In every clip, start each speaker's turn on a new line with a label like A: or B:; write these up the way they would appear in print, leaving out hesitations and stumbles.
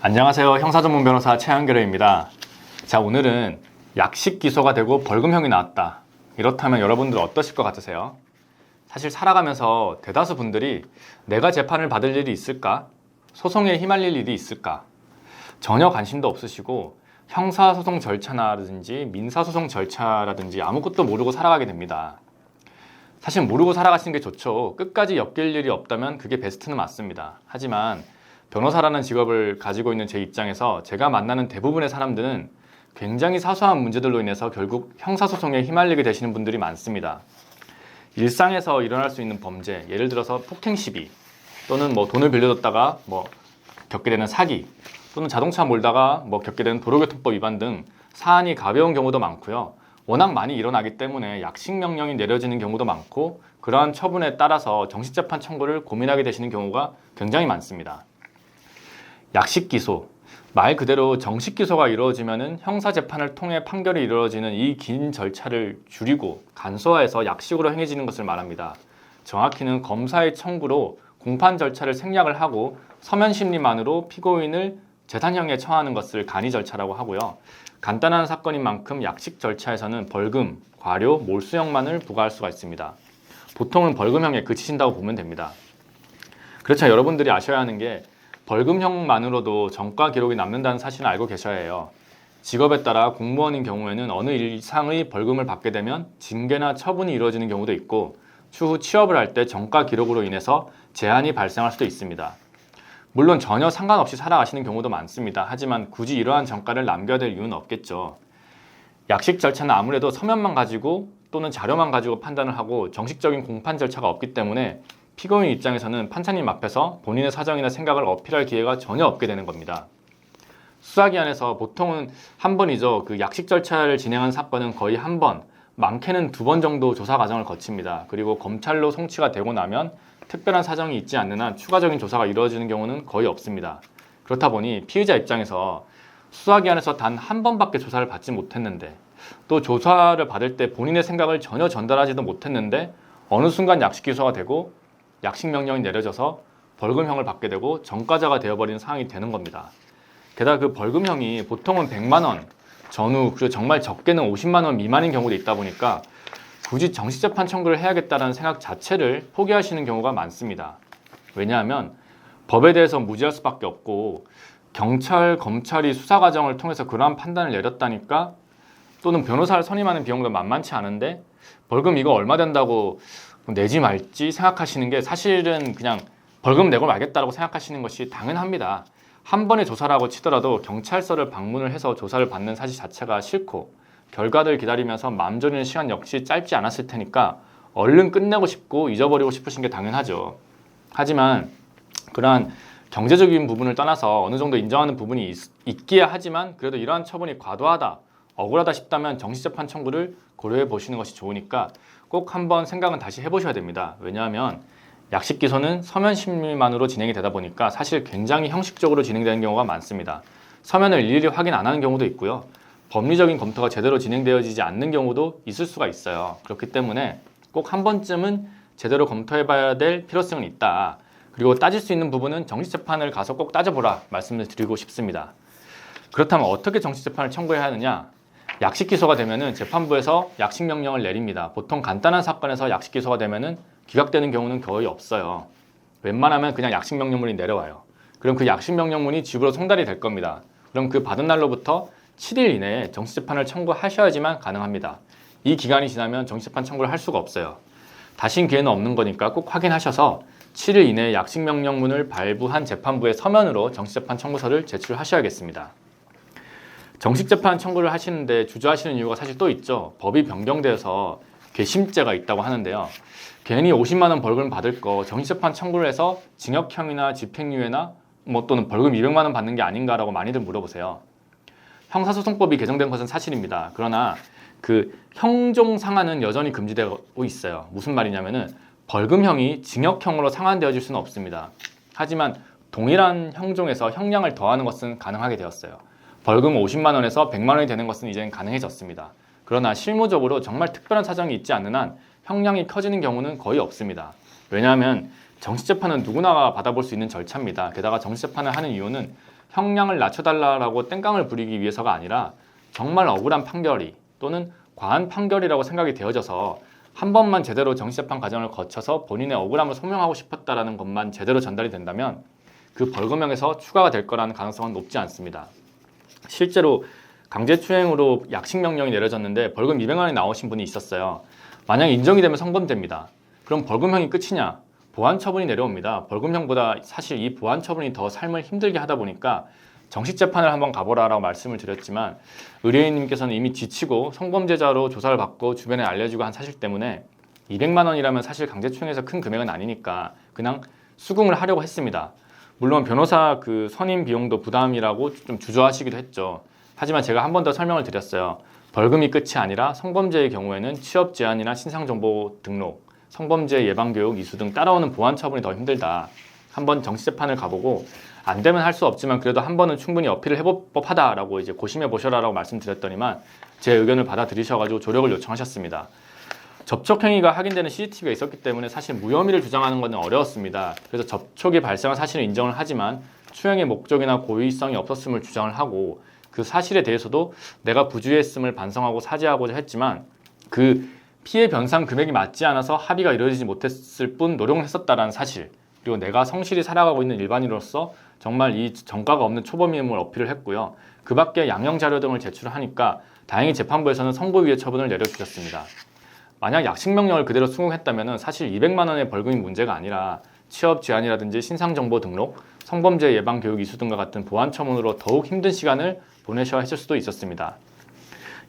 A: 안녕하세요. 형사전문 변호사 최한결입니다. 자, 오늘은 약식 기소가 되고 벌금형이 나왔다. 이렇다면 여러분들 어떠실 것 같으세요? 사실 살아가면서 대다수 분들이 내가 재판을 받을 일이 있을까? 소송에 휘말릴 일이 있을까? 전혀 관심도 없으시고 형사소송 절차라든지 민사소송 절차라든지 아무것도 모르고 살아가게 됩니다. 사실 모르고 살아가시는 게 좋죠. 끝까지 엮일 일이 없다면 그게 베스트는 맞습니다. 하지만 변호사라는 직업을 가지고 있는 제 입장에서 제가 만나는 대부분의 사람들은 굉장히 사소한 문제들로 인해서 결국 형사소송에 휘말리게 되시는 분들이 많습니다. 일상에서 일어날 수 있는 범죄, 예를 들어서 폭행 시비 또는 돈을 빌려줬다가 겪게 되는 사기 또는 자동차 몰다가 겪게 되는 도로교통법 위반 등 사안이 가벼운 경우도 많고요. 워낙 많이 일어나기 때문에 약식 명령이 내려지는 경우도 많고 그러한 처분에 따라서 정식재판 청구를 고민하게 되시는 경우가 굉장히 많습니다. 약식 기소, 말 그대로 정식 기소가 이루어지면은 형사 재판을 통해 판결이 이루어지는 이 긴 절차를 줄이고 간소화해서 약식으로 행해지는 것을 말합니다. 정확히는 검사의 청구로 공판 절차를 생략을 하고 서면 심리만으로 피고인을 재산형에 처하는 것을 간이 절차라고 하고요. 간단한 사건인 만큼 약식 절차에서는 벌금, 과료, 몰수형만을 부과할 수가 있습니다. 보통은 벌금형에 그치신다고 보면 됩니다. 그렇죠. 여러분들이 아셔야 하는 게 벌금형만으로도 전과 기록이 남는다는 사실을 알고 계셔야 해요. 직업에 따라 공무원인 경우에는 어느 일 이상의 벌금을 받게 되면 징계나 처분이 이루어지는 경우도 있고 추후 취업을 할 때 전과 기록으로 인해서 제한이 발생할 수도 있습니다. 물론 전혀 상관없이 살아가시는 경우도 많습니다. 하지만 굳이 이러한 전과를 남겨야 될 이유는 없겠죠. 약식 절차는 아무래도 서면만 가지고 또는 자료만 가지고 판단을 하고 정식적인 공판 절차가 없기 때문에 피고인 입장에서는 판사님 앞에서 본인의 사정이나 생각을 어필할 기회가 전혀 없게 되는 겁니다. 수사기관에서 보통은 한 번이죠. 그 약식 절차를 진행한 사건은 거의 한 번, 많게는 2번 정도 조사 과정을 거칩니다. 그리고 검찰로 송치가 되고 나면 특별한 사정이 있지 않는 한 추가적인 조사가 이루어지는 경우는 거의 없습니다. 그렇다 보니 피의자 입장에서 수사기관에서 단 한 번밖에 조사를 받지 못했는데 또 조사를 받을 때 본인의 생각을 전혀 전달하지도 못했는데 어느 순간 약식 기소가 되고 약식 명령이 내려져서 벌금형을 받게 되고 전과자가 되어버리는 상황이 되는 겁니다. 게다가 그 벌금형이 보통은 100만 원 전후 그리고 정말 적게는 50만 원 미만인 경우도 있다 보니까 굳이 정식재판 청구를 해야겠다는 생각 자체를 포기하시는 경우가 많습니다. 왜냐하면 법에 대해서 무지할 수밖에 없고 경찰, 검찰이 수사 과정을 통해서 그러한 판단을 내렸다니까 또는 변호사를 선임하는 비용도 만만치 않은데 벌금 이거 얼마 된다고 내지 말지 생각하시는 게 사실은 그냥 벌금 내고 말겠다라고 생각하시는 것이 당연합니다. 한 번의 조사라고 치더라도 경찰서를 방문을 해서 조사를 받는 사실 자체가 싫고 결과를 기다리면서 마음 졸이는 시간 역시 짧지 않았을 테니까 얼른 끝내고 싶고 잊어버리고 싶으신 게 당연하죠. 하지만 그러한 경제적인 부분을 떠나서 어느 정도 인정하는 부분이 있기야 하지만 그래도 이러한 처분이 과도하다, 억울하다 싶다면 정식재판 청구를 고려해 보시는 것이 좋으니까 꼭 한번 생각은 다시 해보셔야 됩니다. 왜냐하면 약식 기소는 서면 심리만으로 진행이 되다 보니까 사실 굉장히 형식적으로 진행되는 경우가 많습니다. 서면을 일일이 확인 안 하는 경우도 있고요. 법리적인 검토가 제대로 진행되어지지 않는 경우도 있을 수가 있어요. 그렇기 때문에 꼭 한 번쯤은 제대로 검토해봐야 될 필요성은 있다. 그리고 따질 수 있는 부분은 정식재판을 가서 꼭 따져보라 말씀을 드리고 싶습니다. 그렇다면 어떻게 정식재판을 청구해야 하느냐? 약식 기소가 되면은 재판부에서 약식 명령을 내립니다. 보통 간단한 사건에서 약식 기소가 되면은 기각되는 경우는 거의 없어요. 웬만하면 그냥 약식 명령문이 내려와요. 그럼 그 약식 명령문이 집으로 송달이 될 겁니다. 그럼 그 받은 날로부터 7일 이내에 정식재판을 청구하셔야지만 가능합니다. 이 기간이 지나면 정식재판 청구를 할 수가 없어요. 다신 기회는 없는 거니까 꼭 확인하셔서 7일 이내에 약식 명령문을 발부한 재판부에 서면으로 정식재판 청구서를 제출하셔야겠습니다. 정식재판 청구를 하시는데 주저하시는 이유가 사실 또 있죠. 법이 변경돼서 괘씸죄가 있다고 하는데요. 괜히 50만 원 벌금 받을 거 정식재판 청구를 해서 징역형이나 집행유예나 또는 벌금 200만 원 받는 게 아닌가라고 많이들 물어보세요. 형사소송법이 개정된 것은 사실입니다. 그러나 그 형종 상한은 여전히 금지되고 있어요. 무슨 말이냐면은 벌금형이 징역형으로 상한되어질 수는 없습니다. 하지만 동일한 형종에서 형량을 더하는 것은 가능하게 되었어요. 벌금 50만 원에서 100만 원이 되는 것은 이제는 가능해졌습니다. 그러나 실무적으로 정말 특별한 사정이 있지 않는 한 형량이 커지는 경우는 거의 없습니다. 왜냐하면 정식재판은 누구나 받아볼 수 있는 절차입니다. 게다가 정식재판을 하는 이유는 형량을 낮춰달라고 땡깡을 부리기 위해서가 아니라 정말 억울한 판결이 또는 과한 판결이라고 생각이 되어져서 한 번만 제대로 정식재판 과정을 거쳐서 본인의 억울함을 소명하고 싶었다라는 것만 제대로 전달이 된다면 그 벌금형에서 추가가 될 거라는 가능성은 높지 않습니다. 실제로 강제추행으로 약식명령이 내려졌는데 벌금 200만 원이 나오신 분이 있었어요. 만약 인정이 되면 성범죄입니다. 그럼 벌금형이 끝이냐? 보완처분이 내려옵니다. 벌금형보다 사실 이 보완처분이 더 삶을 힘들게 하다 보니까 정식재판을 한번 가보라라고 말씀을 드렸지만 의뢰인님께서는 이미 지치고 성범죄자로 조사를 받고 주변에 알려지고 한 사실 때문에 200만 원이라면 사실 강제추행에서 큰 금액은 아니니까 그냥 수긍을 하려고 했습니다. 물론 변호사 그 선임 비용도 부담이라고 좀 주저하시기도 했죠. 하지만 제가 한 번 더 설명을 드렸어요. 벌금이 끝이 아니라 성범죄의 경우에는 취업 제한이나 신상정보 등록, 성범죄 예방교육, 이수 등 따라오는 보완 처분이 더 힘들다. 한번 정식재판을 가보고 안 되면 할 수 없지만 그래도 한 번은 충분히 어필을 해볼 법하다라고 이제 고심해 보셔라라고 말씀드렸더니만 제 의견을 받아들이셔가지고 조력을 요청하셨습니다. 접촉행위가 확인되는 CCTV가 있었기 때문에 사실 무혐의를 주장하는 것은 어려웠습니다. 그래서 접촉이 발생한 사실을 인정을 하지만 추행의 목적이나 고의성이 없었음을 주장을 하고 그 사실에 대해서도 내가 부주의했음을 반성하고 사죄하고자 했지만 그 피해 변상 금액이 맞지 않아서 합의가 이루어지지 못했을 뿐 노력을 했었다라는 사실, 그리고 내가 성실히 살아가고 있는 일반인으로서 정말 이 전과가 없는 초범임을 어필을 했고요. 그 밖에 양형 자료 등을 제출하니까 다행히 재판부에서는 선고유예 처분을 내려주셨습니다. 만약 약식명령을 그대로 수긍했다면 사실 200만 원의 벌금이 문제가 아니라 취업 제한이라든지 신상정보 등록, 성범죄 예방 교육 이수 등과 같은 보완 처분으로 더욱 힘든 시간을 보내셔야 했을 수도 있었습니다.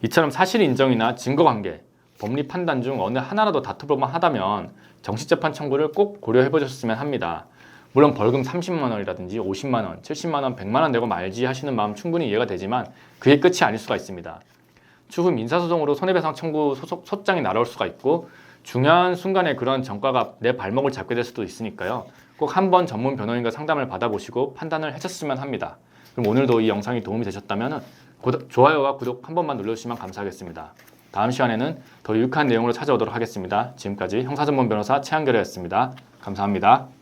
A: 이처럼 사실 인정이나 증거관계, 법리 판단 중 어느 하나라도 다투볼만 하다면 정식재판 청구를 꼭 고려해 보셨으면 합니다. 물론 벌금 30만 원이라든지 50만 원, 70만 원, 100만 원 내고 말지 하시는 마음 충분히 이해가 되지만 그게 끝이 아닐 수가 있습니다. 추후 민사소송으로 손해배상 청구 소장이 날아올 수가 있고 중요한 순간에 그런 전과가 내 발목을 잡게 될 수도 있으니까요. 꼭 한번 전문 변호인과 상담을 받아보시고 판단을 해줬으면 합니다. 그럼 오늘도 이 영상이 도움이 되셨다면 좋아요와 구독 한 번만 눌러주시면 감사하겠습니다. 다음 시간에는 더 유익한 내용으로 찾아오도록 하겠습니다. 지금까지 형사전문 변호사 최한결이었습니다. 감사합니다.